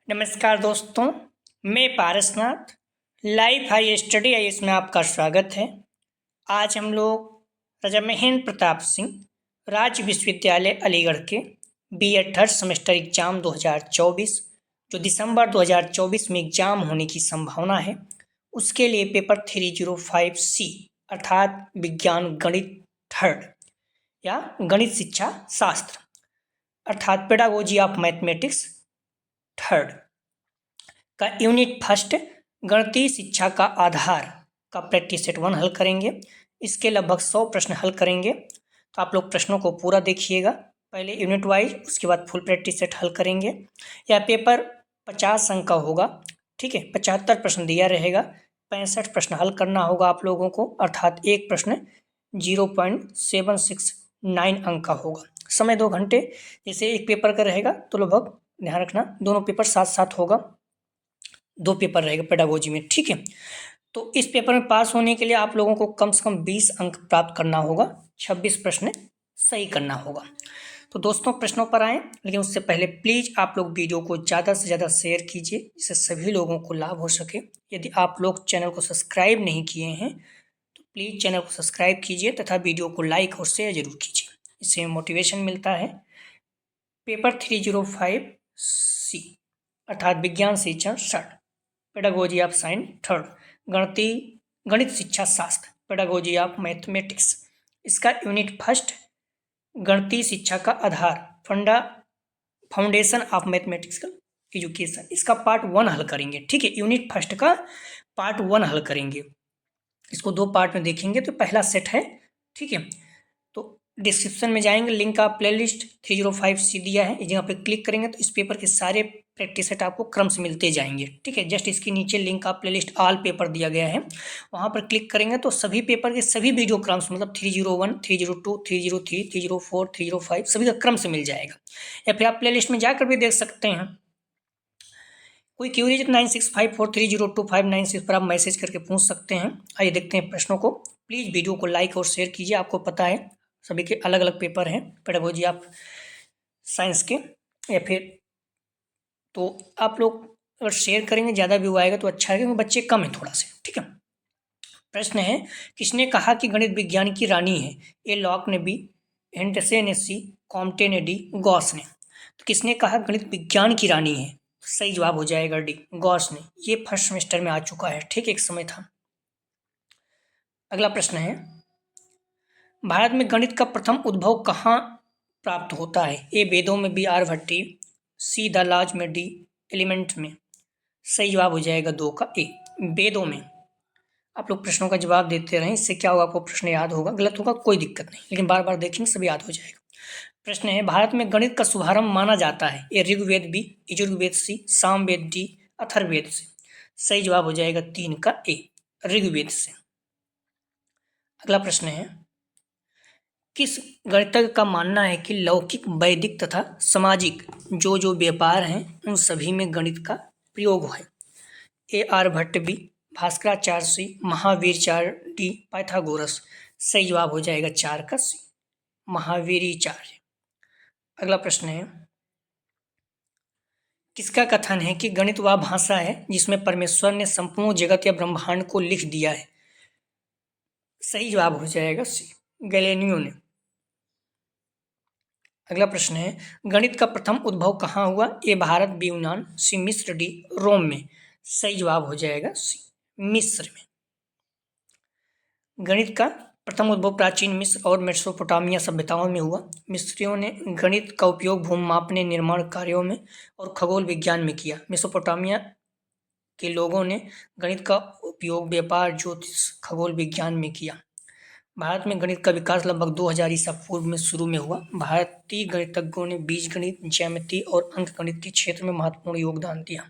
नमस्कार दोस्तों, मैं Parasnath life high study IAS में आपका स्वागत है। आज हम लोग राजा महेंद्र प्रताप सिंह राज्य विश्वविद्यालय अलीगढ़ के बीएड थर्ड सेमेस्टर एग्जाम 2024 जो दिसंबर 2024 में एग्जाम होने की संभावना है, उसके लिए पेपर 305C अर्थात विज्ञान गणित थर्ड या गणित शिक्षा शास्त्र अर्थात पेडागोजी ऑफ मैथमेटिक्स थर्ड का यूनिट फर्स्ट गणितीय शिक्षा का आधार का प्रैक्टिस सेट 1 हल करेंगे। इसके लगभग 100 प्रश्न हल करेंगे, तो आप लोग प्रश्नों को पूरा देखिएगा। पहले यूनिट वाइज, उसके बाद फुल प्रैक्टिस सेट हल करेंगे। यह पेपर 50 अंक का होगा, ठीक है। 75 प्रश्न दिया रहेगा, 65 प्रश्न हल करना होगा आप लोगों को, अर्थात एक प्रश्न 0.769 अंक का होगा। समय 2 घंटे। जैसे एक पेपर का रहेगा तो लगभग ध्यान रखना दोनों पेपर साथ साथ होगा, 2 पेपर रहेगा पेडागोजी में, ठीक है। तो इस पेपर में पास होने के लिए आप लोगों को कम से कम 20 अंक प्राप्त करना होगा, 26 प्रश्न सही करना होगा। तो दोस्तों प्रश्नों पर आएँ, लेकिन उससे पहले प्लीज़ आप लोग वीडियो को ज़्यादा से ज़्यादा शेयर कीजिए, जिससे सभी लोगों को लाभ हो सके। यदि आप लोग चैनल को सब्सक्राइब नहीं किए हैं तो प्लीज़ चैनल को सब्सक्राइब कीजिए तथा वीडियो को लाइक और शेयर जरूर कीजिए, इससे मोटिवेशन मिलता है। पेपर 305C अर्थात विज्ञान शिक्षा third pedagogy of science third गणित शिक्षा शास्त्र पेडागोजी ऑफ मैथमेटिक्स, इसका यूनिट फर्स्ट गणितीय शिक्षा का आधार फाउंडेशन ऑफ मैथमेटिक्स एजुकेशन, इसका पार्ट 1 हल करेंगे, ठीक है। यूनिट फर्स्ट का पार्ट 1 हल करेंगे। इसको 2 पार्ट में देखेंगे। तो पहला सेट है, ठीक है। तो डिस्क्रिप्शन में जाएंगे, लिंक का प्लेलिस्ट 305C दिया है, इस जगह पे क्लिक करेंगे तो इस पेपर के सारे प्रैक्टिस सेट आपको क्रम से मिलते जाएंगे, ठीक है। जस्ट इसके नीचे लिंक का प्लेलिस्ट ऑल पेपर दिया गया है, वहाँ पर क्लिक करेंगे तो सभी पेपर के सभी वीडियो क्रम से, मतलब 301, 302, 303, 304, 305 सभी का क्रम से मिल जाएगा, या फिर आप प्लेलिस्ट में जाकर भी देख सकते हैं। कोई क्यूरी 9654302596 पर आप मैसेज करके पूछ सकते हैं। आइए देखते हैं प्रश्नों को। प्लीज़ वीडियो को लाइक और शेयर कीजिए। आपको पता है सभी के अलग अलग पेपर हैं पेडागोजी ऑफ साइंस के, या फिर तो आप लोग अगर शेयर करेंगे ज़्यादा व्यू आएगा तो अच्छा है, क्योंकि बच्चे कम हैं थोड़ा से, ठीक है। प्रश्न है, किसने कहा कि गणित विज्ञान की रानी है? ए लॉक ने, बी हेंडसे ने, सी कॉम्टे ने, डी गॉस ने। तो किसने कहा गणित विज्ञान की रानी है? सही जवाब हो जाएगा डी, गॉस ने। ये फर्स्ट सेमेस्टर में आ चुका है, ठीक, एक समय था। अगला प्रश्न है, भारत में गणित का प्रथम उद्भव कहाँ प्राप्त होता है? ए वेदों में, बी आर्यभट्टी, सी द लॉज में, डी एलिमेंट में। सही जवाब हो जाएगा 2 का ए, वेदों में। आप लोग प्रश्नों का जवाब देते रहें, इससे क्या होगा, आपको प्रश्न याद होगा। गलत होगा कोई दिक्कत नहीं, लेकिन बार बार देखेंगे सब याद हो जाएगा। प्रश्न है, भारत में गणित का शुभारंभ माना जाता है? ए ऋग्वेद, बी यजुर्वेद, सी सामवेद, डी अथर्ववेद से। सही जवाब हो जाएगा 3 का ए, ऋग्वेद से। अगला प्रश्न है, किस गणितज्ञ का मानना है कि लौकिक, वैदिक तथा सामाजिक जो व्यापार हैं उन सभी में गणित का प्रयोग है? ए आर्यभट्ट, बी भास्कराचार्य, सी महावीराचार्य, डी पाइथागोरस। सही जवाब हो जाएगा 4 का सी, महावीराचार्य। अगला प्रश्न है, किसका कथन है कि गणित वह भाषा है जिसमें परमेश्वर ने संपूर्ण जगत या ब्रह्मांड को लिख दिया है? सही जवाब हो जाएगा सी, गैलेनियो ने। अगला प्रश्न है, गणित का प्रथम उद्भव कहाँ हुआ? ए भारत, बी यूनान, सी मिस्र, डी रोम में। सही जवाब हो जाएगा सी, मिस्र में। गणित का प्रथम उद्भव प्राचीन मिस्र और मेसोपोटामिया सभ्यताओं में हुआ। मिस्रियों ने गणित का उपयोग भूमि मापने, निर्माण कार्यों में और खगोल विज्ञान में किया। मेसोपोटामिया के लोगों ने गणित का उपयोग व्यापार, ज्योतिष, खगोल विज्ञान में किया। भारत में गणित का विकास लगभग 2000 ईसा पूर्व में शुरू में हुआ। भारतीय गणितज्ञों ने बीजगणित, ज्यामिति और अंकगणित के क्षेत्र में महत्वपूर्ण योगदान दिया।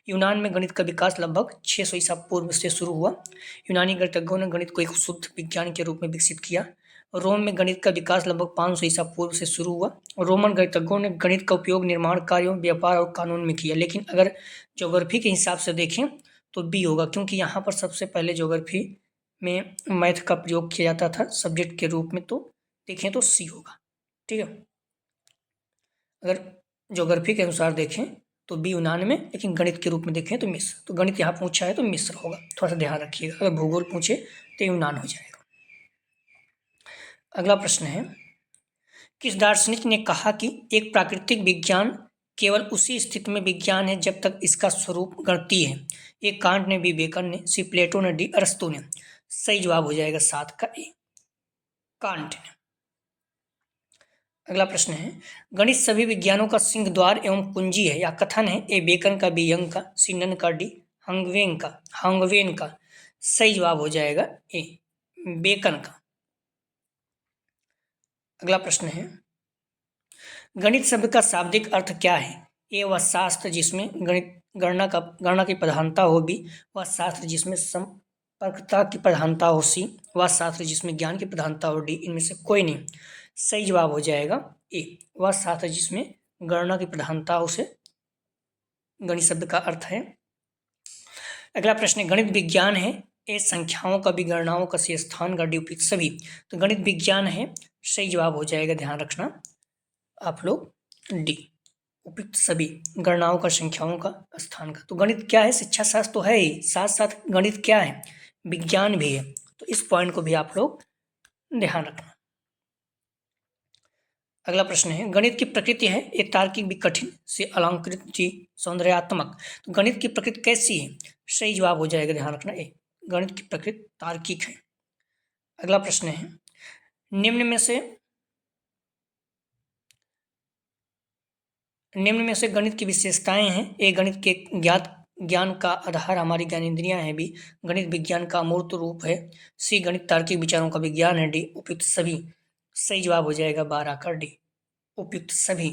यूनान में गणित का विकास लगभग 600 ईसा पूर्व से शुरू हुआ। यूनानी गणितज्ञों ने गणित को एक शुद्ध विज्ञान के रूप में विकसित किया। रोम में गणित का विकास लगभग 500 ईसा पूर्व से शुरू हुआ। रोमन गणितज्ञों ने गणित का उपयोग निर्माण कार्यों, व्यापार और कानून में किया। लेकिन अगर ज्योग्राफी के हिसाब से देखें तो बी होगा, क्योंकि यहाँ पर सबसे पहले ज्योग्राफी में मैथ का प्रयोग किया जाता था सब्जेक्ट के रूप में, तो देखें तो सी होगा, ठीक है। अगर ज्योग्राफी के अनुसार देखें तो बी यूनान में, लेकिन गणित के रूप में देखें तो मिस्र। तो गणित यहाँ पूछा है तो मिस्र होगा, थोड़ा सा ध्यान रखिएगा। अगर भूगोल पूछे तो यूनान हो जाएगा। अगला प्रश्न है, किस दार्शनिक ने कहा कि एक प्राकृतिक विज्ञान केवल उसी स्थिति में विज्ञान है जब तक इसका स्वरूप गणितीय है? ए कांट ने, बी बेकन ने, सी प्लेटो ने, डी अरस्तु ने। सही जवाब हो जाएगा 7 का ए, कांट ने। अगला प्रश्न है, गणित सभी विज्ञानों का सिंह द्वार एवं कुंजी है या कथन है? ए बेकन का, बी यंग का, सी नन का, डी हांगवेन का। सही जवाब हो जाएगा ए, बेकन का। अगला प्रश्न है, गणित शब्द का शाब्दिक अर्थ क्या है? ए वह शास्त्र जिसमें गणना की प्रधानता हो, बी वह शास्त्र जिसमें संपर्कता की प्रधानता हो, सी वह शास्त्र जिसमें ज्ञान की प्रधानता हो, डी इनमें से कोई नहीं। सही जवाब हो जाएगा ए, वह शास्त्र जिसमें गणना की प्रधानता हो, उसे गणित शब्द का अर्थ है। अगला प्रश्न है, गणित विज्ञान है? ए संख्याओं का, बी गणनाओं का, सी स्थान का, डी उपयुक्त सभी। तो गणित विज्ञान है, सही जवाब हो जाएगा, ध्यान रखना आप लोग, डी उपयुक्त सभी, गणनाओं का, संख्याओं का, स्थान का। तो गणित क्या है? शिक्षा शास्त्र तो है ही, साथ साथ गणित क्या है? विज्ञान भी है। तो इस पॉइंट को भी आप लोग ध्यान रखना। अगला प्रश्न है, गणित की प्रकृति है? ए तार्किक, बी कठिन, सी अलंकृत, डी सौंदर्यात्मक। तो गणित की प्रकृति कैसी है? सही जवाब हो जाएगा, ध्यान रखना ए, गणित की प्रकृति तार्किक है। अगला प्रश्न है, निम्न में से गणित की विशेषताएं हैं? ए गणित के ज्ञान का आधार हमारी ज्ञानेंद्रियां हैं, बी गणित विज्ञान का अमूर्त रूप है, सी गणित तार्किक विचारों का विज्ञान है, डी उपयुक्त सभी। सही जवाब हो जाएगा 12 का डी, उपयुक्त सभी।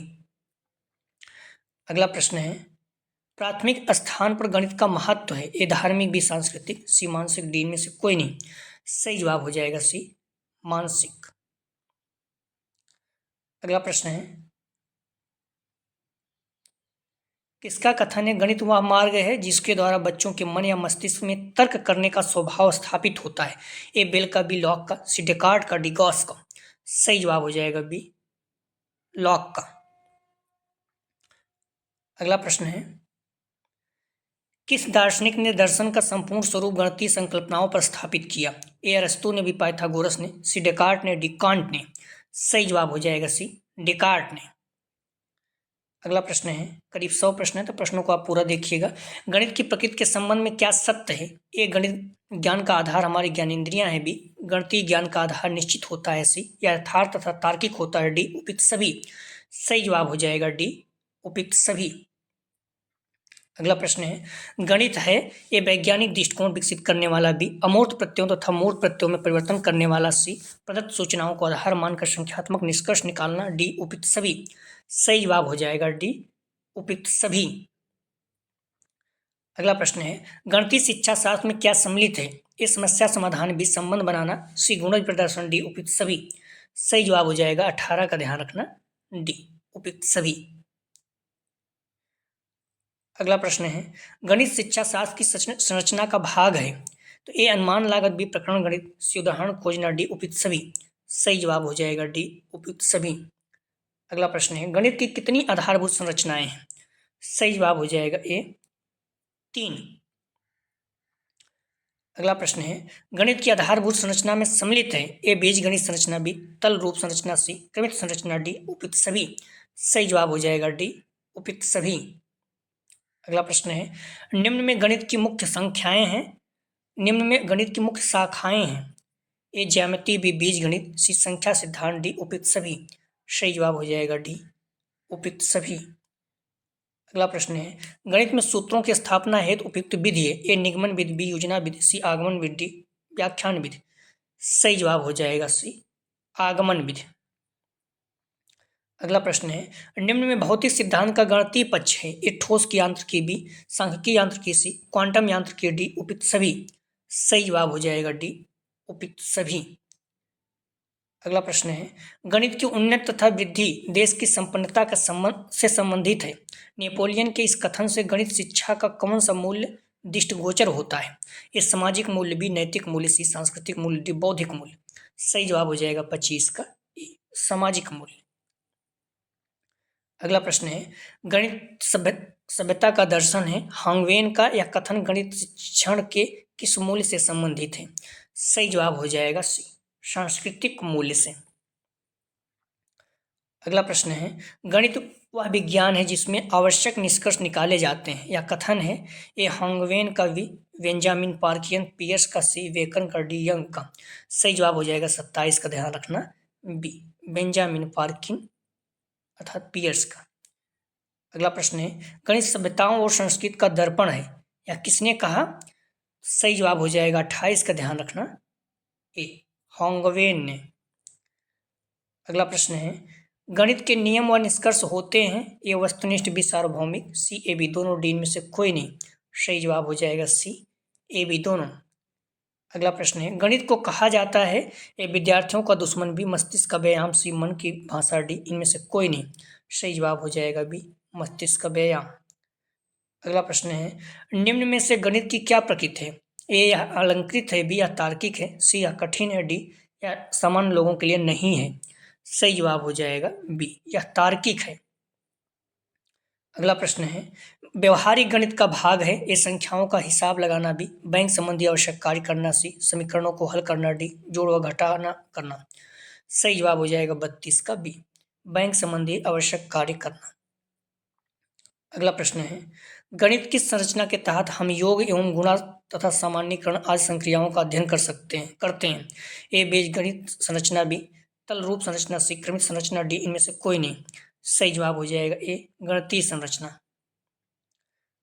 अगला प्रश्न है, प्राथमिक स्थान पर गणित का महत्व है? ए धार्मिक, बी सांस्कृतिक, सी मानसिक, डी में से कोई नहीं। सही जवाब हो जाएगा सी मानसिक। अगला प्रश्न है, किसका कथन है? गणित वह मार्ग है जिसके द्वारा बच्चों के मन या मस्तिष्क में तर्क करने का स्वभाव स्थापित होता है। ए बेल का, बी लॉक का, सी डेकार्ट का, डी गॉस का। सही जवाब हो जाएगा बी लॉक का। अगला प्रश्न है, किस दार्शनिक ने दर्शन का संपूर्ण स्वरूप गणितीय संकल्पनाओं पर स्थापित किया? ए अरस्तु ने, बी पाइथागोरस ने, सी डेकार्ट ने, डी कांट ने। सही जवाब हो जाएगा सी डेकार्ट ने। अगला प्रश्न है, करीब 100 प्रश्न है तो प्रश्नों को आप पूरा देखिएगा। गणित की प्रकृति के संबंध में क्या सत्य है? ए गणित ज्ञान का आधार हमारी ज्ञानेंद्रियां हैं, बी गणितीय ज्ञान का आधार निश्चित होता है, सी यथार्थ तथा तार्किक होता है, डी उपयुक्त सभी। सही जवाब हो जाएगा डी उपयुक्त सभी। अगला प्रश्न है, गणित है? ए वैज्ञानिक दृष्टिकोण विकसित करने वाला, बी अमूर्त प्रत्ययों तथा मूर्त प्रत्ययों में परिवर्तन करने वाला, सी प्रदत्त सूचनाओं को आधार मानकर संख्यात्मक निष्कर्ष निकालना, डी उपयुक्त सभी। सही जवाब हो जाएगा डी उपयुक्त सभी। अगला प्रश्न है, गणितीय शिक्षा शास्त्र में क्या सम्मिलित है? ए समस्या समाधान, बी संबंध बनाना, सी गुणज प्रदर्शन, डी उपयुक्त सभी। सही जवाब हो जाएगा 18 का, ध्यान रखना, डी उपयुक्त सभी। अगला प्रश्न है, गणित शिक्षा शास्त्र की संरचना का भाग है? तो ए अनुमान लागत, बी प्रकरण गणित, सी उदाहरण खोजना, डी उपयुक्त सभी। सही जवाब हो जाएगा डी उपयुक्त सभी। अगला प्रश्न है, गणित की कितनी आधारभूत संरचनाएं हैं? सही जवाब हो जाएगा ए 3। अगला प्रश्न है, गणित की आधारभूत संरचना में सम्मिलित है? ए बीजगणित संरचना, बी तल रूप संरचना, सी क्रमिक संरचना, डी उपयुक्त सभी। सही जवाब हो जाएगा डी उपयुक्त सभी। अगला प्रश्न है, निम्न में गणित की मुख्य संख्याएं हैं, निम्न में गणित की मुख्य शाखाएं हैं? ए ज्यामिति, बी बीजगणित, सी संख्या सिद्धांत, डी उपयुक्त सभी। सही जवाब हो जाएगा डी उपयुक्त सभी। अगला प्रश्न है, गणित में सूत्रों की स्थापना हेतु उपयुक्त विधि है? ए निगमन विधि, बी योजना विधि, सी आगमन विधि, व्याख्यान विधि। सही जवाब हो जाएगा सी आगमन विधि। अगला प्रश्न है, निम्न में भौतिक सिद्धांत का गणितीय पक्ष है? ए ठोस की यांत्रिकी, बी सांख्यिकी यांत्रिकी, सी क्वांटम यांत्रिकी, डी उपयुक्त सभी। सही जवाब हो जाएगा डी उपयुक्त सभी। अगला प्रश्न है, गणित की उन्नति तथा वृद्धि देश की संपन्नता का से संबंधित है? नेपोलियन के इस कथन से गणित शिक्षा का कौन सा मूल्य दृष्टिगोचर होता है? ये सामाजिक मूल्य, बी नैतिक मूल्य, सी सांस्कृतिक मूल्य, डी बौद्धिक मूल्य। सही जवाब हो जाएगा 25 का सामाजिक मूल्य। अगला प्रश्न है, गणित सभ्यता का दर्शन है। हांगवेन का यह कथन गणित शिक्षण के किस मूल्य से संबंधित है? सही जवाब हो जाएगा सी, सांस्कृतिक मूल्य से। अगला प्रश्न है, गणित वह विज्ञान है जिसमें आवश्यक निष्कर्ष निकाले जाते हैं। यह कथन है ए हांगवेन का बी, बेंजामिन पार्कियन, पियर्स का सी, वेकन का डी, यंग का। सही जवाब हो जाएगा 27 का, ध्यान रखना बी, बेंजामिन पार्किन अर्थात पियर्स का। अगला प्रश्न है, गणित सभ्यताओं और संस्कृति का दर्पण है, यह किसने कहा? सही जवाब हो जाएगा 28 का, ध्यान रखना ए, हांगवेन ने। अगला प्रश्न है, गणित के नियम व निष्कर्ष होते हैं ए वस्तुनिष्ठ, बी सार्वभौमिक, सी ए बी दोनों, डी इनमें से कोई नहीं। सही जवाब हो जाएगा सी, ए बी दोनों। अगला प्रश्न है, गणित को कहा जाता है ए विद्यार्थियों का दुश्मन, बी मस्तिष्क का व्यायाम, सी मन की भाषा, डी इनमें से कोई नहीं। सही जवाब हो जाएगा बी, मस्तिष्क का व्यायाम। अगला प्रश्न है, निम्न में से गणित की क्या प्रकृति है? ए यह अलंकृत है, बी यह तार्किक है, सी यह कठिन है, डी यह सामान्य लोगों के लिए नहीं है। सही जवाब हो जाएगा बी, यह तार्किक है। अगला प्रश्न है, व्यवहारिक गणित का भाग है ए संख्याओं का हिसाब लगाना, बी बैंक संबंधी आवश्यक कार्य करना, सी समीकरणों को हल करना, डी जोड़ व घटाना करना। सही जवाब हो जाएगा 32 का बी, बैंक संबंधी आवश्यक कार्य करना। अगला प्रश्न है, गणित की संरचना के तहत हम योग एवं गुणा तथा सामान्यीकरण आदि संक्रियाओं का अध्ययन करते हैं। ए बीजगणित संरचना, बी तल रूप संरचना, सी क्रमिक संरचना, डी इनमें से कोई नहीं। सही जवाब हो जाएगा ए, गणितीय संरचना।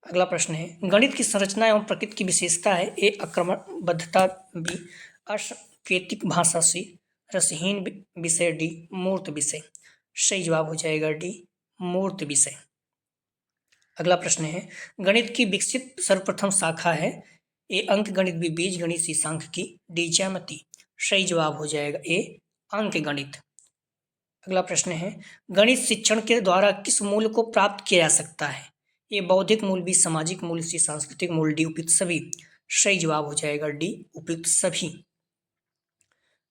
अगला प्रश्न है, गणित की संरचना एवं प्रकृति की विशेषता है ए आक्रमणबद्धता, बी असांकेतिक भाषा, सी रसहीन विषय, डी मूर्त विषय। सही जवाब हो जाएगा डी, मूर्त विषय। अगला प्रश्न है, गणित की विकसित सर्वप्रथम शाखा है ए अंक गणित, बी बीज गणित, सी सांख्यिकी, डी ज्यामिति। सही जवाब हो जाएगा ए, अंक गणित। अगला प्रश्न है, गणित शिक्षण के द्वारा किस मूल्य को प्राप्त किया जा सकता है? ए बौद्धिक मूल्य, बी सामाजिक मूल्य, सी सांस्कृतिक मूल्य, डी उपयुक्त सभी। सही जवाब हो जाएगा डी, उपयुक्त सभी।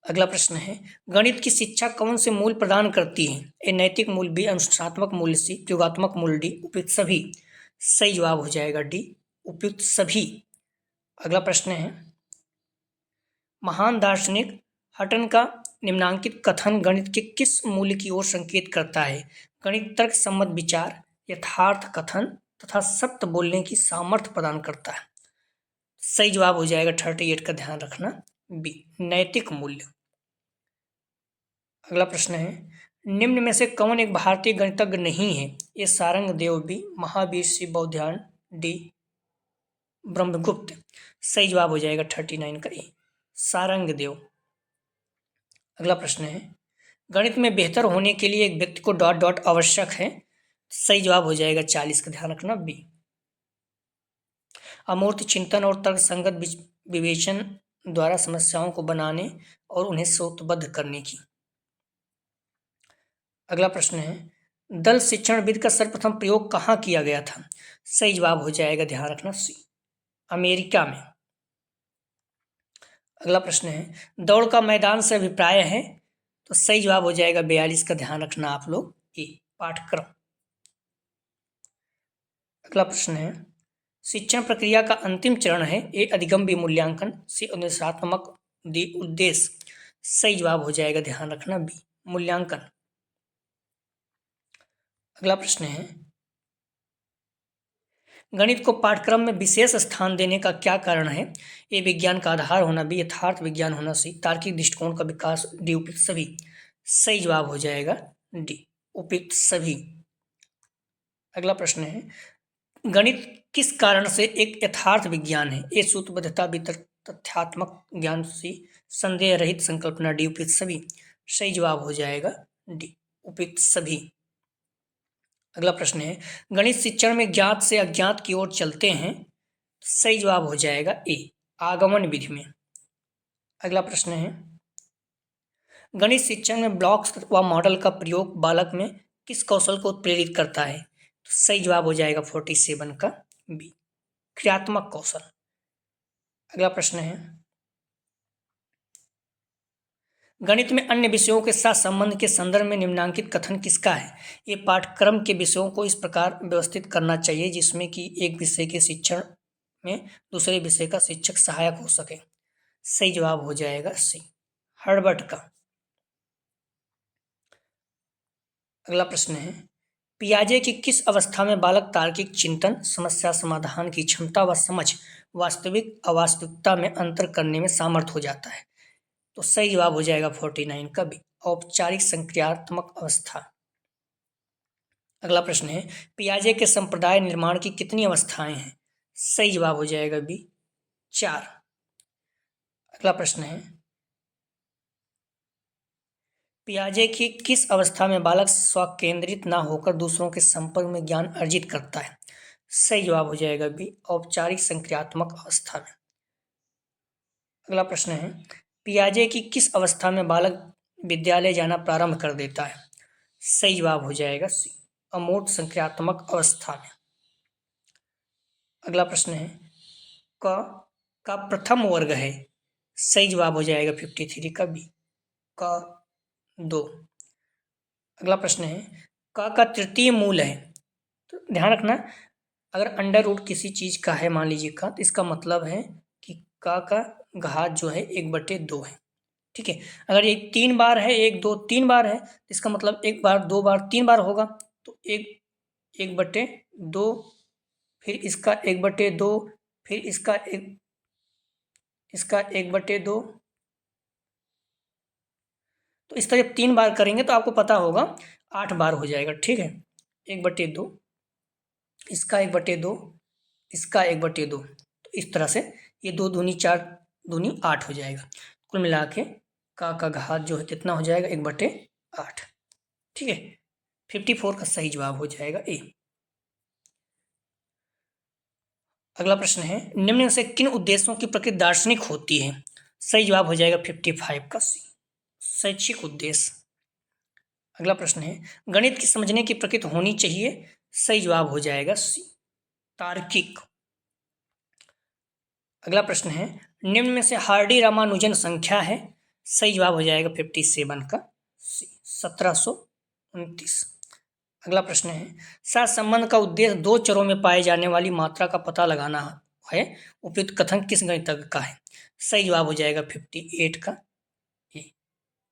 अगला प्रश्न है, गणित की शिक्षा कौन से मूल्य प्रदान करती है? ए नैतिक मूल्य, बी अनुशासनात्मक मूल्य, सी प्रयोगात्मक मूल्य, डी उपयुक्त सभी। सही जवाब हो जाएगा डी, उपयुक्त सभी। अगला प्रश्न है, महान दार्शनिक हटन का निम्नांकित कथन गणित के किस मूल्य की ओर संकेत करता है? गणित तर्क सम्मत विचार, यथार्थ कथन तथा सत्य बोलने की सामर्थ्य प्रदान करता है। सही जवाब हो जाएगा 38 का, ध्यान रखना बी, नैतिक मूल्य। अगला प्रश्न है, निम्न में से कौन एक भारतीय गणितज्ञ नहीं है? ए सारंग देव, बी महावीर, सी बौद्धायन, डी ब्रह्मगुप्त। सही जवाब हो जाएगा 39 का ए, सारंग देव। अगला प्रश्न है, गणित में बेहतर होने के लिए एक व्यक्ति को डॉट डॉट आवश्यक है। सही जवाब हो जाएगा 40 का, ध्यान रखना बी, अमूर्त चिंतन और तर्क संगत विवेचन द्वारा समस्याओं को बनाने और उन्हें सूत्रबद्ध करने की। अगला प्रश्न है, दल शिक्षण विधि का सर्वप्रथम प्रयोग कहाँ किया गया था? सही जवाब हो जाएगा, ध्यान रखना सी, अमेरिका में। अगला प्रश्न है, दौड़ का मैदान से अभिप्राय है? तो सही जवाब हो जाएगा 42 का, ध्यान रखना आप लोग ए, पाठ्यक्रम। अगला प्रश्न है, शिक्षण प्रक्रिया का अंतिम चरण है ए अधिगम, बी मूल्यांकन, सी अनुदेशात्मक, डी उद्देश्य। सही जवाब हो जाएगा, ध्यान रखना बी, मूल्यांकन। अगला प्रश्न है, गणित को पाठ्यक्रम में विशेष स्थान देने का क्या कारण है? ए विज्ञान का आधार होना, बी यथार्थ विज्ञान होना, सी तार्किक दृष्टिकोण का विकास, डी उपयुक्त सभी। सही जवाब हो जाएगा डी, उपयुक्त सभी। अगला प्रश्न है, गणित किस कारण से एक यथार्थ विज्ञान है? ए सूत्रबद्धता, बी तथ्यात्मक ज्ञान, सी संदेह रहित संकल्पना, डी उपयुक्त सभी। सही जवाब हो जाएगा डी, उपयुक्त सभी। अगला प्रश्न है, गणित शिक्षण में ज्ञात से अज्ञात की ओर चलते हैं। सही जवाब हो जाएगा ए, आगमन विधि में। अगला प्रश्न है, गणित शिक्षण में ब्लॉक्स व मॉडल का प्रयोग बालक में किस कौशल को प्रेरित करता है? तो सही जवाब हो जाएगा 47 का बी, क्रियात्मक कौशल। अगला प्रश्न है, गणित में अन्य विषयों के साथ संबंध के संदर्भ में निम्नांकित कथन किसका है? ये पाठ्यक्रम के विषयों को इस प्रकार व्यवस्थित करना चाहिए जिसमें कि एक विषय के शिक्षण में दूसरे विषय का शिक्षक सहायक हो सके। सही जवाब हो जाएगा सी, हर्बर्ट का। अगला प्रश्न है, पियाजे की किस अवस्था में बालक तार्किक चिंतन, समस्या समाधान की क्षमता व समझ, वास्तविक अवास्तविकता में अंतर करने में सामर्थ हो जाता है? तो सही जवाब हो जाएगा 49 का बी, औपचारिक संक्रियात्मक अवस्था। अगला प्रश्न है, पियाजे के संप्रदाय निर्माण की कितनी अवस्थाएं हैं? सही जवाब हो जाएगा बी, 4। अगला प्रश्न है, पियाजे की किस अवस्था में बालक स्वकेंद्रित न होकर दूसरों के संपर्क में ज्ञान अर्जित करता है? सही जवाब हो जाएगा बी, औपचारिक संक्रियात्मक अवस्था में। अगला प्रश्न है, पियाजे की किस अवस्था में बालक विद्यालय जाना प्रारंभ कर देता है? सही जवाब हो जाएगा सी, अमूर्त संक्रियात्मक अवस्था में। अगला प्रश्न है, क का प्रथम वर्ग है? सही जवाब हो जाएगा 53 का बी, क 2। अगला प्रश्न है, क का तृतीय मूल है? तो ध्यान रखना, अगर अंडर रूट किसी चीज का है मान लीजिए का, तो इसका मतलब है कि का घात जो है 1/2 है। ठीक है, अगर ये 3 बार है, 1 2 3 बार है, तो इसका मतलब 1 बार 2 बार 3 बार होगा, तो 1/2, फिर इसका 1/2, फिर इसका 1/2। तो इस तरह 3 बार करेंगे तो आपको पता होगा 8 बार हो जाएगा। ठीक है, 1/2, इसका 1/2, इसका 1/2, तो इस तरह से ये 2 दूनी 4 दूनी 8 हो जाएगा। कुल मिला के का घात जो है कितना हो जाएगा? 1/8। ठीक है, 54 का सही जवाब हो जाएगा ए। अगला प्रश्न है, निम्न से किन उद्देश्यों की प्रकृति दार्शनिक होती है? सही जवाब हो जाएगा 55 का सी, शैक्षिक उद्देश्य। अगला प्रश्न है, गणित की समझने की प्रकृति होनी चाहिए? सही जवाब हो जाएगा सी, तार्किक। अगला प्रश्न है, निम्न में से हार्डी रामानुजन संख्या है? सही जवाब हो जाएगा 57 का सी, 1729। अगला प्रश्न है, सहसंबंध का उद्देश्य दो चरों में पाए जाने वाली मात्रा का पता लगाना है, उपयुक्त कथन किस गणितज्ञ का है? सही जवाब हो जाएगा 58 का ए,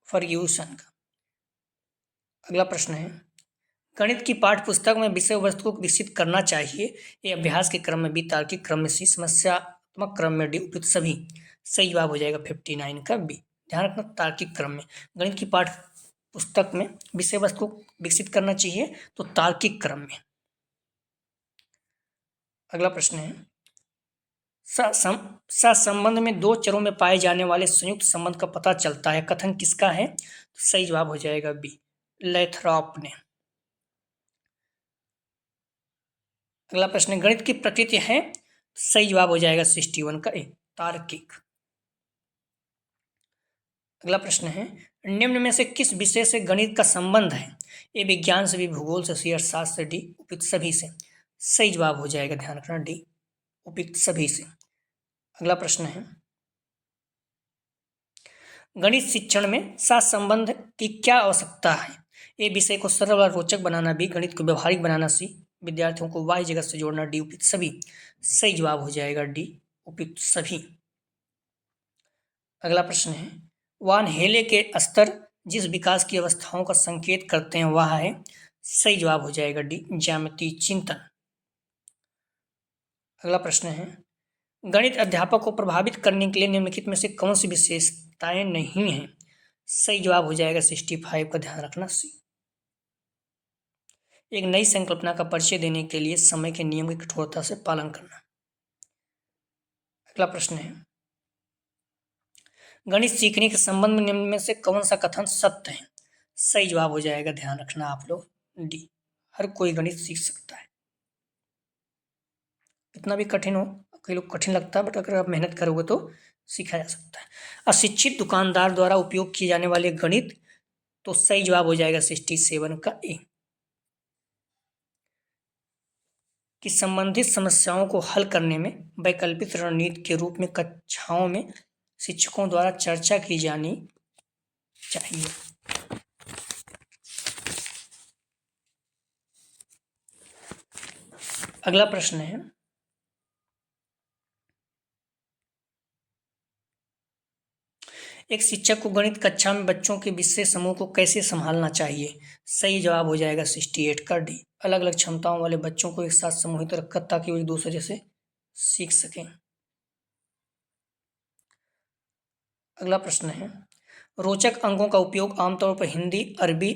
फर्ग्यूसन का। अगला प्रश्न है, गणित की पाठ्य पुस्तक में विषय वस्तु को विकसित करना चाहिए, ये अभ्यास के क्रम में बी, तार्किक क्रम में सी, समस्यात्मक क्रम में डी, उपयुक्त सभी। सही जवाब हो जाएगा 59 का बी। ध्यान रखना, तार्किक क्रम में गणित की पाठ्य पुस्तक में विषय वस्तु को विकसित करना चाहिए तो तार्किक क्रम में। अगला प्रश्न है, सहसंबंध में दो चरों में पाए जाने वाले संयुक्त संबंध का पता चलता है, कथन किसका है? तो सही जवाब हो जाएगा बी, लैथरॉप ने। अगला प्रश्न है, गणित की प्रकृति है? सही जवाब हो जाएगा 61 का ए, तार्किक। अगला प्रश्न है, निम्न में से किस विषय से गणित का संबंध है? ए विज्ञान से, बी भूगोल से, सी अर्थशास्त्र से, डी उपयुक्त सभी से। सही जवाब हो जाएगा, ध्यान रखना, डी उपयुक्त सभी से। अगला प्रश्न है, गणित शिक्षण में सहसंबंध की क्या आवश्यकता है? ए विषय को सरल और रोचक बनाना, बी गणित को व्यवहारिक बनाना, सी विद्यार्थियों को बाह्य जगत से जोड़ना, डी उपयुक्त सभी। सही जवाब हो जाएगा डी उपयुक्त सभी। अगला प्रश्न है, वान हेले के स्तर जिस विकास की अवस्थाओं का संकेत करते हैं वह है? सही जवाब हो जाएगा डी, ज्यामितीय चिंतन। अगला प्रश्न है, गणित अध्यापक को प्रभावित करने के लिए निम्नलिखित में से कौन सी विशेषताएं नहीं हैं? सही जवाब हो जाएगा 65 का, ध्यान रखना सी। एक नई संकल्पना का परिचय देने के लिए समय के नियम की कठोरता से पालन करना। अगला प्रश्न है, गणित सीखने के संबंध में निम्न में से कौन सा कथन सत्य है? सही जवाब हो जाएगा, ध्यान रखना आप लोग, डी हर कोई गणित सीख सकता है। इतना भी कठिन हो, कई लोग कठिन लगता है, बट अगर आप मेहनत करोगे तो सीखा जा सकता है। अशिक्षित दुकानदार द्वारा उपयोग किए जाने वाले गणित? तो सही जवाब हो जाएगा 67 का ए, कि संबंधित समस्याओं को हल करने में वैकल्पिक रणनीति के रूप में कक्षाओं में शिक्षकों द्वारा चर्चा की जानी चाहिए। अगला प्रश्न है, एक शिक्षक को गणित कक्षा में बच्चों के विषय समूह को कैसे संभालना चाहिए? सही जवाब हो जाएगा 68 का डी। अलग अलग क्षमताओं वाले बच्चों को एक साथ समूहित रखकर ताकि वो एक दूसरे से सीख सकें। अगला प्रश्न है, रोचक अंकों का उपयोग आमतौर पर हिंदी, अरबी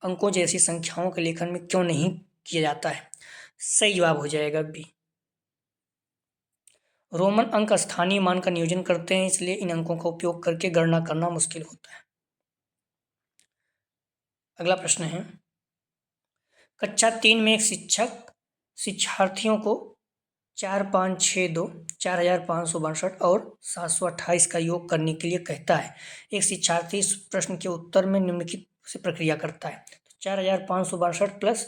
अंकों जैसी संख्याओं के लेखन में क्यों नहीं किया जाता है? सही जवाब हो जाएगा बी। रोमन अंक स्थानीय मान का नियोजन करते हैं, इसलिए इन अंकों का उपयोग करके गणना करना मुश्किल होता है। अगला प्रश्न है, कक्षा 3 में एक शिक्षक शिक्षार्थियों को 4562, 4562 और 728 का योग करने के लिए कहता है। एक शिक्षार्थी इस प्रश्न के उत्तर में निम्नलिखित से प्रक्रिया करता है। 4562 प्लस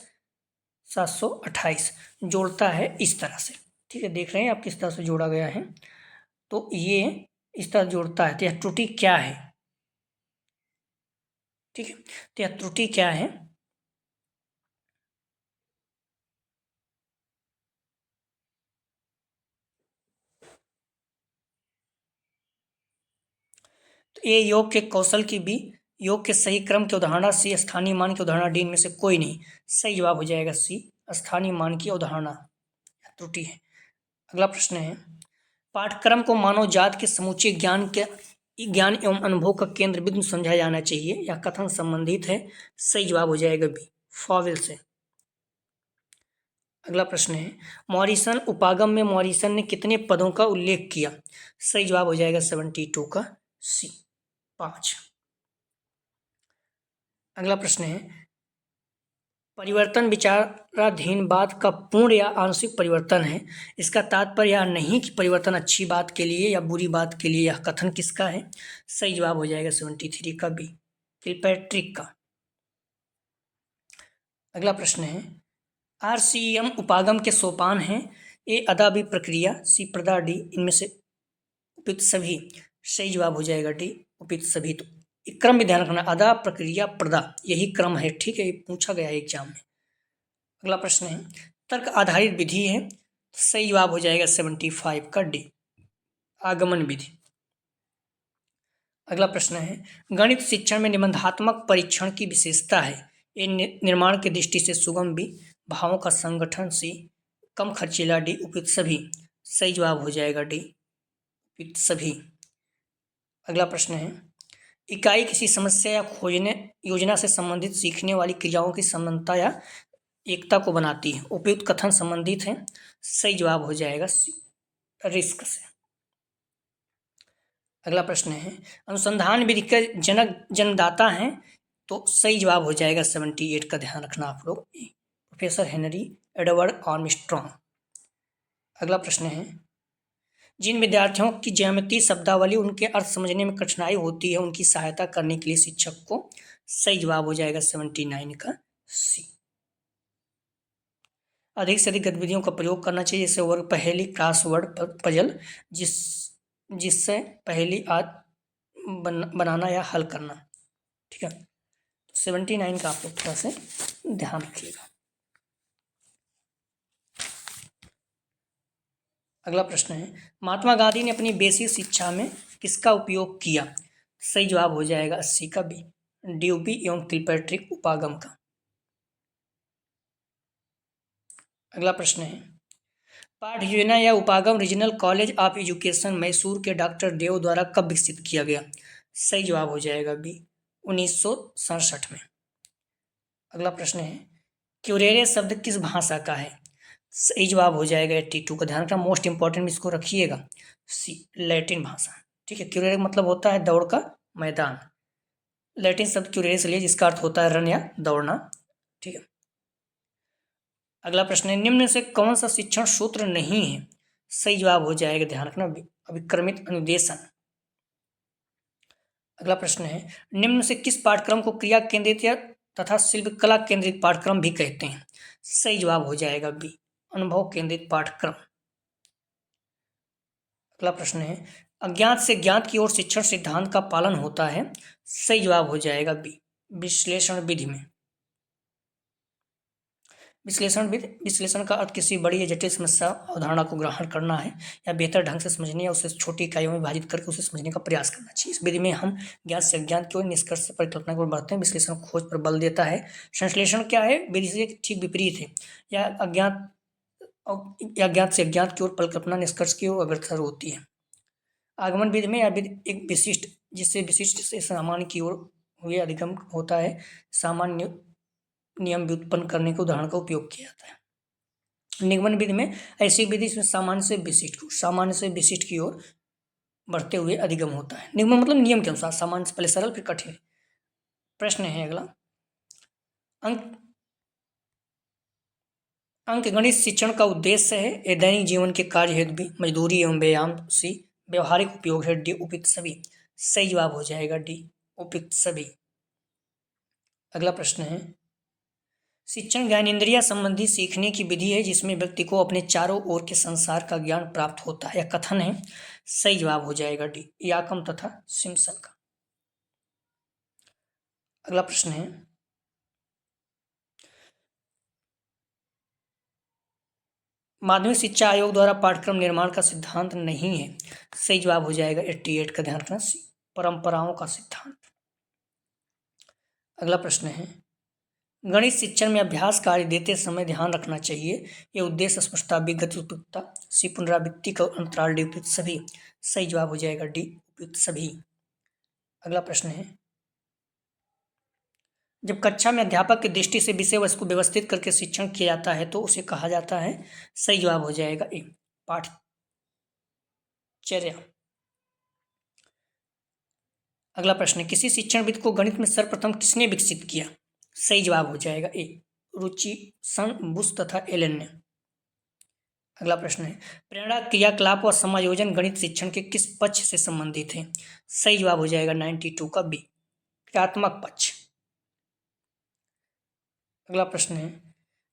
728 जोड़ता है इस तरह से। ठीक है, देख रहे हैं आप किस तरह से जोड़ा गया है। तो ये इस तरह जोड़ता है, तो यह त्रुटि क्या है? ठीक है, तो यह त्रुटि क्या है? तो ए योग के कौशल की बी, योग के सही क्रम की अवधारणा सी, स्थानीय मान की अवधारणा डी, इनमें से कोई नहीं। सही जवाब हो जाएगा सी, स्थानीय मान की अवधारणा त्रुटि है। अगला प्रश्न है, पाठ्यक्रम को मानव जात के समूचे ज्ञान एवं अनुभव का केंद्र बिंदु समझा जाना चाहिए। यह कथन संबंधित है। सही जवाब हो जाएगा बी, फॉवेल से। अगला प्रश्न है, मॉरिसन उपागम में मॉरिसन ने कितने पदों का उल्लेख किया? सही जवाब हो जाएगा 72 का सी, 5। अगला प्रश्न है, परिवर्तन विचाराधीन बात का पूर्ण या आंशिक परिवर्तन है। इसका तात्पर्य यह नहीं कि परिवर्तन अच्छी बात के लिए या बुरी बात के लिए। यह कथन किसका है? सही जवाब हो जाएगा 73 का बी, किलपैट्रिक का। अगला प्रश्न है, RCM उपागम के सोपान हैं। ए अदा बी प्रक्रिया, सी प्रदा, डी इनमें से उपयुक्त सभी। सही जवाब हो जाएगा डी, उपयुक्त सभी। तो क्रम भी ध्यान रखना, अदा, प्रक्रिया, प्रदा, यही क्रम है। ठीक है, ये पूछा गया है एग्जाम में। अगला प्रश्न है, तर्क आधारित विधि है। सही जवाब हो जाएगा 75 का डी, आगमन विधि। अगला प्रश्न है, गणित शिक्षण में निबंधात्मक परीक्षण की विशेषता है। ये निर्माण की दृष्टि से सुगम बी, भावों का संगठन सी, कम खर्चीला डी, उपयुक्त सभी। सही जवाब हो जाएगा डी, उपयुक्त सभी। अगला प्रश्न है, इकाई किसी समस्या या खोजने योजना से संबंधित सीखने वाली क्रियाओं की समानता या एकता को बनाती है। उपयुक्त कथन संबंधित है। सही जवाब हो जाएगा सी, रिस्क से। अगला प्रश्न है, अनुसंधान विधि के जनक जन्मदाता हैं। तो सही जवाब हो जाएगा 78 का, ध्यान रखना आप लोग, प्रोफेसर हेनरी एडवर्ड आर्मस्ट्रॉन्ग। अगला प्रश्न है, जिन विद्यार्थियों की ज्यामितीय शब्दावली उनके अर्थ समझने में कठिनाई होती है, उनकी सहायता करने के लिए शिक्षक को। सही जवाब हो जाएगा 79 का सी। अधिक से अधिक गतिविधियों का प्रयोग करना चाहिए, जैसे वर्ग पहेली, क्रॉसवर्ड पजल, जिससे पहेली बनाना या हल करना। ठीक है, 79 का आप लोग थोड़ा सा ध्यान रखिएगा। अगला प्रश्न है, महात्मा गांधी ने अपनी बेसिक शिक्षा में किसका उपयोग किया? सही जवाब हो जाएगा 80 का बी, ड्यूबी एवं किलपैट्रिक उपागम का। अगला प्रश्न है, पाठ योजना या उपागम regional college of education Mysore के डॉक्टर देव द्वारा कब विकसित किया गया? सही जवाब हो जाएगा बी, 1967 में। अगला प्रश्न है, क्यूरेरे शब्द किस भाषा का है? सही जवाब हो जाएगा 82 का, ध्यान रखना, मोस्ट इंपॉर्टेंट इसको रखिएगा, सी, लैटिन भाषा। ठीक है, क्यूरेरे मतलब होता है दौड़ का मैदान। लैटिन शब्द क्यूरेरे से लिए जिसका अर्थ होता है रन या दौड़ना। ठीक है, अगला प्रश्न है, निम्न से कौन सा शिक्षण सूत्र नहीं है? सही जवाब हो जाएगा, ध्यान रखना, अभिक्रमित अनुदेशन। अगला प्रश्न है, निम्न से किस पाठ्यक्रम को क्रिया केंद्रित या तथा शिल्पकला केंद्रित पाठ्यक्रम भी कहते हैं? सही जवाब हो जाएगा बी, अनुभव केंद्रित पाठ्यक्रम। अगला प्रश्न है, अज्ञात से ज्ञात की ओर शिक्षण सिद्धांत का पालन होता है। सही जवाब हो जाएगा बी, विश्लेषण विधि में। विश्लेषण का अर्थ किसी बड़ी या जटिल समस्या अवधारणा को ग्रहण करना है या बेहतर ढंग से समझने या उसे छोटी इकाइयों में विभाजित करके उसे समझने का प्रयास करना चाहिए। इस विधि में हम ज्ञात से अज्ञात की ओर, निष्कर्ष से परिकल्पना की ओर बढ़ते हैं। विश्लेषण खोज पर बल देता है। संश्लेषण क्या है? विधि से ठीक विपरीत है। या ज्ञात से अज्ञात की ओर परिकल्पना निष्कर्ष की ओर अग्रसर होती है। आगमन विधि में एक विशिष्ट से सामान्य की ओर हुए अधिगम होता है। सामान्य नियम व्युत्पन्न करने के उदाहरण का उपयोग किया जाता है। निगमन विधि में ऐसी विधि जिसमें सामान्य से विशिष्ट की ओर बढ़ते हुए अधिगम होता है। निगमन मतलब नियम के अनुसार, सामान्य से पहले सरल फिर कठिन। प्रश्न है अगला, अंक गणित शिक्षण का उद्देश्य है। ये दैनिक जीवन के कार्य हेतु भी, मजदूरी एवं व्यायाम सी व्यवहारिक उपयोग है। डी, उपयुक्त सभी। सही जवाब हो जाएगा डी, उपयुक्त सभी। अगला प्रश्न है, शिक्षण ज्ञानेंद्रिय संबंधी सीखने की विधि है जिसमें व्यक्ति को अपने चारों ओर के संसार का ज्ञान प्राप्त होता है। यह कथन है। सही जवाब हो जाएगा डी, याकम तथा सिम्पसन का। अगला प्रश्न है, माध्यमिक शिक्षा आयोग द्वारा पाठ्यक्रम निर्माण का सिद्धांत नहीं है। सही जवाब हो जाएगा 88 का, ध्यान रखना, सी, परंपराओं का सिद्धांत। अगला प्रश्न है, गणित शिक्षण में अभ्यास कार्य देते समय ध्यान रखना चाहिए। ये उद्देश्य, स्पष्टता, विगत, उपयुक्तता, सी, पुनरावृत्ति का अंतराल, डी, उपयुक्त सभी। सही जवाब हो जाएगा डी, उपयुक्त सभी। अगला प्रश्न है, जब कक्षा में अध्यापक की दृष्टि से विषय वस्तु को व्यवस्थित करके शिक्षण किया जाता है तो उसे कहा जाता है। सही जवाब हो जाएगा ए, पाठचर्या। अगला प्रश्न है, किसी शिक्षणविद को गणित में सर्वप्रथम किसने विकसित किया? सही जवाब हो जाएगा ए, रुचि सन, बुश तथा एलन ने। अगला प्रश्न है, प्रेरणा, क्रियाकलाप और समायोजन गणित शिक्षण के किस पक्ष से संबंधित है? सही जवाब हो जाएगा 92 का बी, क्रियात्मक पक्ष। अगला प्रश्न है,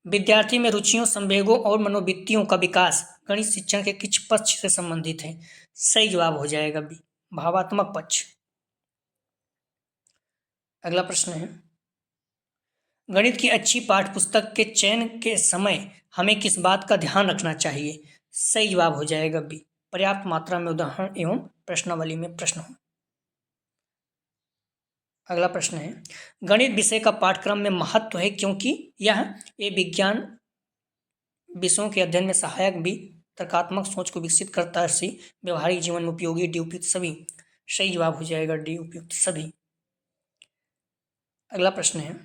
विद्यार्थी में रुचियों, संवेगों और मनोवृत्तियों का विकास गणित शिक्षण के किस पक्ष से संबंधित है? सही जवाब हो जाएगा बी, भावात्मक पक्ष। अगला प्रश्न है, गणित की अच्छी पाठ्यपुस्तक के चयन के समय हमें किस बात का ध्यान रखना चाहिए? सही जवाब हो जाएगा बी, पर्याप्त मात्रा में उदाहरण एवं प्रश्नावली में प्रश्न हो। अगला प्रश्न है, गणित विषय का पाठ्यक्रम में महत्व है क्योंकि यह विज्ञान विषयों के अध्ययन में सहायक भी, तर्कात्मक सोच को विकसित करता है, सी, व्यवहारिक जीवन में उपयोगी, डी, उपयुक्त सभी। सही जवाब हो जाएगा डी, उपयुक्त सभी। अगला प्रश्न है,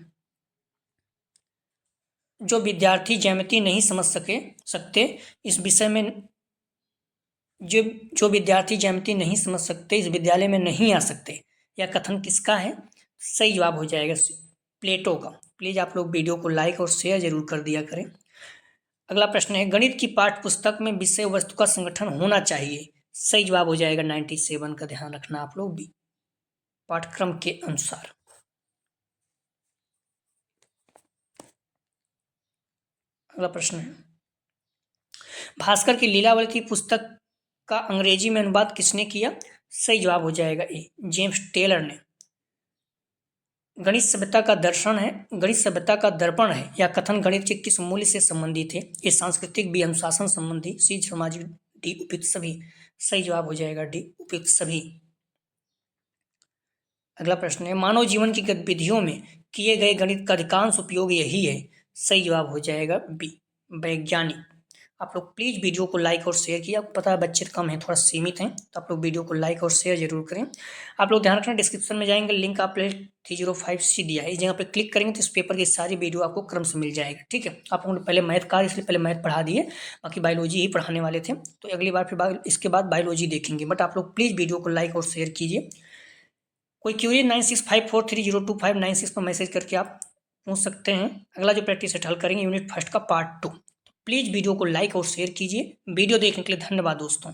जो विद्यार्थी ज्यामिति नहीं समझ सकते इस विषय में, जो विद्यार्थी ज्यामिति नहीं समझ सकते इस विद्यालय में नहीं आ सकते, यह कथन किसका है? सही जवाब हो जाएगा प्लेटो का। प्लीज आप लोग वीडियो को लाइक और शेयर जरूर कर दिया करें। अगला प्रश्न है, गणित की पाठ्यपुस्तक में विषय वस्तु का संगठन होना चाहिए। सही जवाब हो जाएगा 97 का, ध्यान रखना आप लोग भी, पाठ्यक्रम के अनुसार। अगला प्रश्न है, भास्कर की लीलावती पुस्तक का अंग्रेजी में अनुवाद किसने किया? सही जवाब हो जाएगा ए, जेम्स टेलर ने। गणित सभ्यता का दर्शन है, गणित सभ्यता का दर्पण है, या कथन गणित के किस मूल्य से संबंधित है? ये सांस्कृतिक, बी, अनुशासन संबंधी, सी, सामाजिक, डी, उपयुक्त सभी। सही जवाब हो जाएगा डी, उपयुक्त सभी। अगला प्रश्न है, मानव जीवन की गतिविधियों में किए गए गणित का अधिकांश उपयोग यही है। सही जवाब हो जाएगा बी, वैज्ञानिक। आप लोग प्लीज़ वीडियो को लाइक और शेयर किया, आपको पता है बच्चे कम हैं, थोड़ा सीमित हैं, तो आप लोग वीडियो को लाइक और शेयर जरूर करें। आप लोग ध्यान रखना, डिस्क्रिप्शन में जाएंगे, लिंक आप 305C दिया है, इस जगह पे क्लिक करेंगे तो इस पेपर की सारी वीडियो आपको क्रम से मिल जाएगी। ठीक है, आप लोगों ने पहले मैथ का, इसलिए पहले मैथ पढ़ा दिए, बाकी बायोलॉजी ही पढ़ाने वाले थे, तो अगली बार फिर इसके बाद बायोलॉजी देखेंगे। बट आप लोग प्लीज़ वीडियो को लाइक और शेयर कीजिए। कोई क्यूरी 9654302596 पर मैसेज करके आप पूछ सकते हैं। अगला जो प्रैक्टिस सेट हल करेंगे यूनिट फर्स्ट का पार्ट 2। प्लीज़ वीडियो को लाइक और शेयर कीजिए। वीडियो देखने के लिए धन्यवाद दोस्तों।